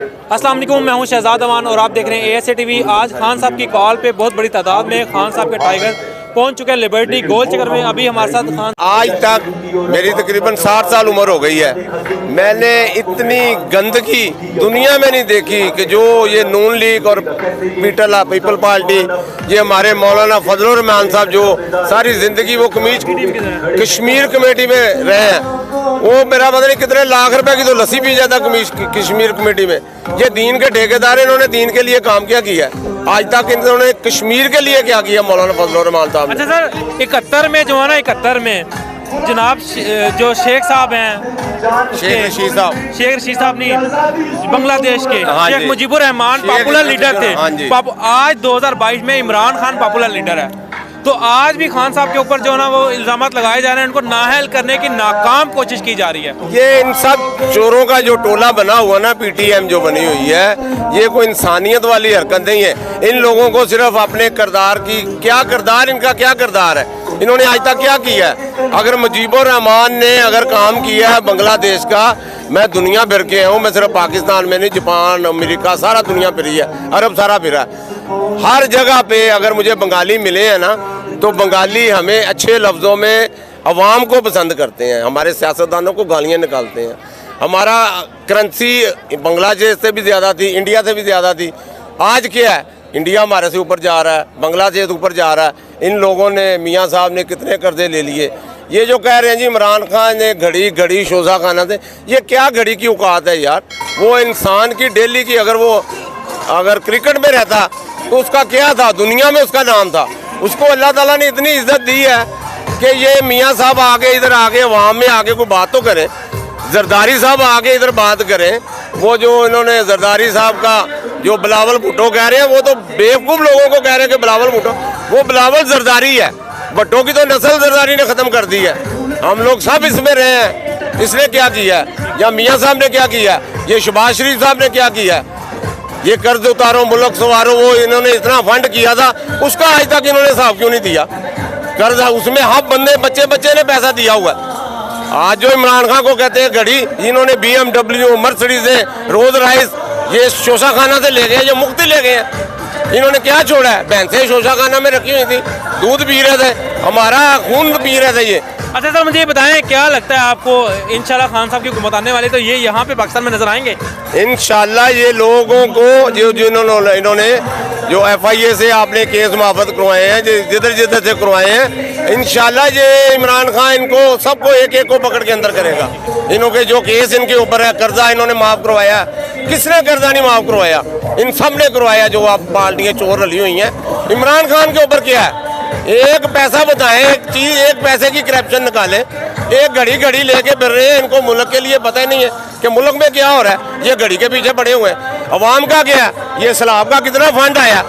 अस्सलाम वालेकुम, मैं हूं शहजाद अमान और आप देख रहे हैं ASA TV। आज खान साहब की कॉल पे बहुत बड़ी तादाद में खान साहब के टाइगर पहुंच चुके हैं लिबर्टी गोल चक्कर में। अभी हमारे साथ खान आज तक मेरी तकरीबन 60 साल उम्र हो गई है, मैंने इतनी गंदगी दुनिया में नहीं देखी कि जो ये नून लीग और पीपल पार्टी, ये हमारे मौलाना फजलुर रहमान साहब जो सारी ज़िंदगी वो कश्मीर कमेटी में रहे हैं, वो मेरा पता नहीं कितने लाख रुपए की तो लस्सी पी जाता कश्मीर कमेटी में। ये दीन के ठेकेदार, इन्होंने दीन के लिए काम क्या किया आज तक, इन्होंने कश्मीर के लिए क्या किया मौलाना फजलुर रहमान साहब। अच्छा सर, 71 में जो है ना, 71 में जनाब जो शेख साहब हैं, शेख रशीद साहब नहीं, बांग्लादेश के शेख मुजीबुर रहमान पॉपुलर लीडर थे। आज 2022 में इमरान खान पॉपुलर लीडर है, तो आज भी खान साहब के ऊपर जो ना वो इल्जाम लगाए जा रहे हैं, उनको नाअहल करने की नाकाम कोशिश की जा रही है। ये इन सब चोरों का जो टोला बना हुआ ना, PTM जो बनी हुई है, ये कोई इंसानियत वाली हरकत नहीं है। इन लोगों को सिर्फ अपने किरदार की, क्या किरदार, इनका क्या किरदार है, इन्होंने आज तक क्या किया है। अगर मुजीबुर रहमान ने अगर काम किया है बांग्लादेश का, मैं दुनिया भर के हूँ, मैं सिर्फ पाकिस्तान में नहीं, जापान, अमेरिका, सारा दुनिया फिरी है, अरब सारा फिरा। हर जगह पे अगर मुझे बंगाली मिले हैं ना, तो बंगाली हमें अच्छे लफ्ज़ों में अवाम को पसंद करते हैं, हमारे सियासतदानों को गालियाँ निकालते हैं। हमारा करेंसी बांग्लादेश से भी ज़्यादा थी, इंडिया से भी ज़्यादा थी। आज क्या है, इंडिया हमारे से ऊपर जा रहा है, बांग्लादेश ऊपर जा रहा है। इन लोगों ने, मियाँ साहब ने कितने कर्जे ले लिए। ये जो कह रहे हैं जी इमरान खान ने घड़ी शोज़ा खाना थे, ये क्या घड़ी की औकात है यार। वो इंसान की डेली की, अगर क्रिकेट में रहता तो उसका क्या था, दुनिया में उसका नाम था। उसको अल्लाह ताला ने इतनी इज्जत दी है कि ये मियाँ साहब आगे इधर आगे अवाम में आगे कोई बात तो करें, जरदारी साहब आगे इधर बात करें। वो जो इन्होंने जरदारी साहब का जो बिलावल भुट्टो कह रहे हैं, वो तो बेवकूफ़ लोगों को कह रहे हैं कि बिलावल भुट्टो, वो बिलावल जरदारी है। भुट्टो की तो नस्ल जरदारी ने ख़त्म कर दी है। हम लोग सब इसमें रहे हैं। इसने क्या किया है, या मियाँ साहब ने क्या किया, ये शहबाज शरीफ साहब ने क्या किया, ये कर्ज उतारो मुल्क संवारो, वो इन्होंने इतना फंड किया था, उसका आज तक इन्होंने हिसाब क्यों नहीं दिया। कर्ज उसमें हर बंदे बच्चे ने पैसा दिया हुआ है। आज जो इमरान खान को कहते हैं घड़ी, इन्होंने BMW, मर्सिडीज, रोज राइस, ये शोशा खाना से ले गए, ये मुफ्त ले गए हैं। इन्होंने क्या छोड़ा है, भैंसें शोशा खाना में रखी हुई थी, दूध पी रहे थे, हमारा खून पी रहे थे ये। अच्छा सर, मुझे ये बताएं, क्या लगता है आपको, इंशाल्लाह खान साहब की हुकूमत आने वाली, तो ये यहाँ पे पाकिस्तान में नजर आएंगे? इंशाल्लाह ये लोगों को इन्होंने जो FIA से आपने केस माफत करवाए हैं, जिधर से करवाए हैं, इंशाल्लाह ये इमरान खान इनको सबको एक को पकड़ के अंदर करेगा। इन्होंने जो केस इनके ऊपर है, कर्जा इन्होंने माफ़ करवाया, किसने कर्जा नहीं माफ़ करवाया, इन सब ने करवाया। जो आप पार्टियाँ चोर रली हुई हैं, इमरान खान के ऊपर क्या है, एक पैसा बताएं, एक पैसे की करप्शन निकालें, एक घड़ी लेके फिर रहे हैं। इनको मुल्क के लिए पता ही नहीं है कि मुल्क में क्या हो रहा है, ये घड़ी के पीछे पड़े हुए हैं। अवाम का क्या है, ये सैलाब का कितना फंड आया,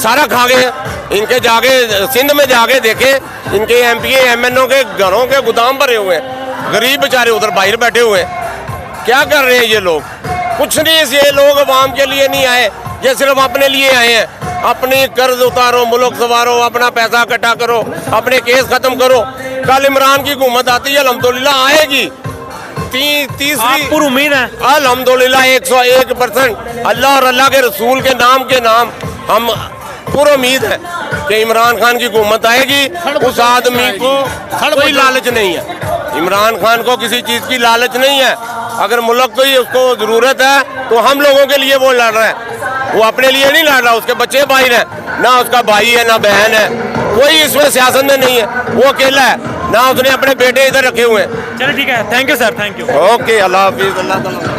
सारा खा गए। इनके जाके सिंध में जाके देखें, इनके MPA MNO के घरों के गोदाम भरे हुए हैं, गरीब बेचारे उधर बाहर बैठे हुए हैं। क्या कर रहे हैं ये लोग, कुछ नहीं। ये लोग अवाम के लिए नहीं आए, ये सिर्फ अपने लिए आए हैं। अपनी कर्ज उतारो, मुल्क संवारो, अपना पैसा इकट्ठा करो, अपने केस खत्म करो। कल इमरान की हुकूमत आती है, अल्हम्दुलिल्लाह आएगी। तीसरी पूरी उम्मीद है अल्हम्दुलिल्लाह 101%। अल्लाह और अल्लाह के रसूल के नाम हम पूरी उम्मीद है कि इमरान खान की हुकूमत आएगी। उस आदमी को कोई लालच नहीं है, इमरान खान को किसी चीज़ की लालच नहीं है। अगर मुल्क को ही उसको ज़रूरत है तो हम लोगों के लिए वो लड़ रहा है, वो अपने लिए नहीं लड़ रहा। उसके बच्चे बाहर हैं, ना उसका भाई है ना बहन है, कोई इसमें सियासत में नहीं है, वो अकेला है, ना उसने अपने बेटे इधर रखे हुए हैं। चलो ठीक है, thank you sir, thank you. Okay, Allah हाफिज़, अल्लाह ताला।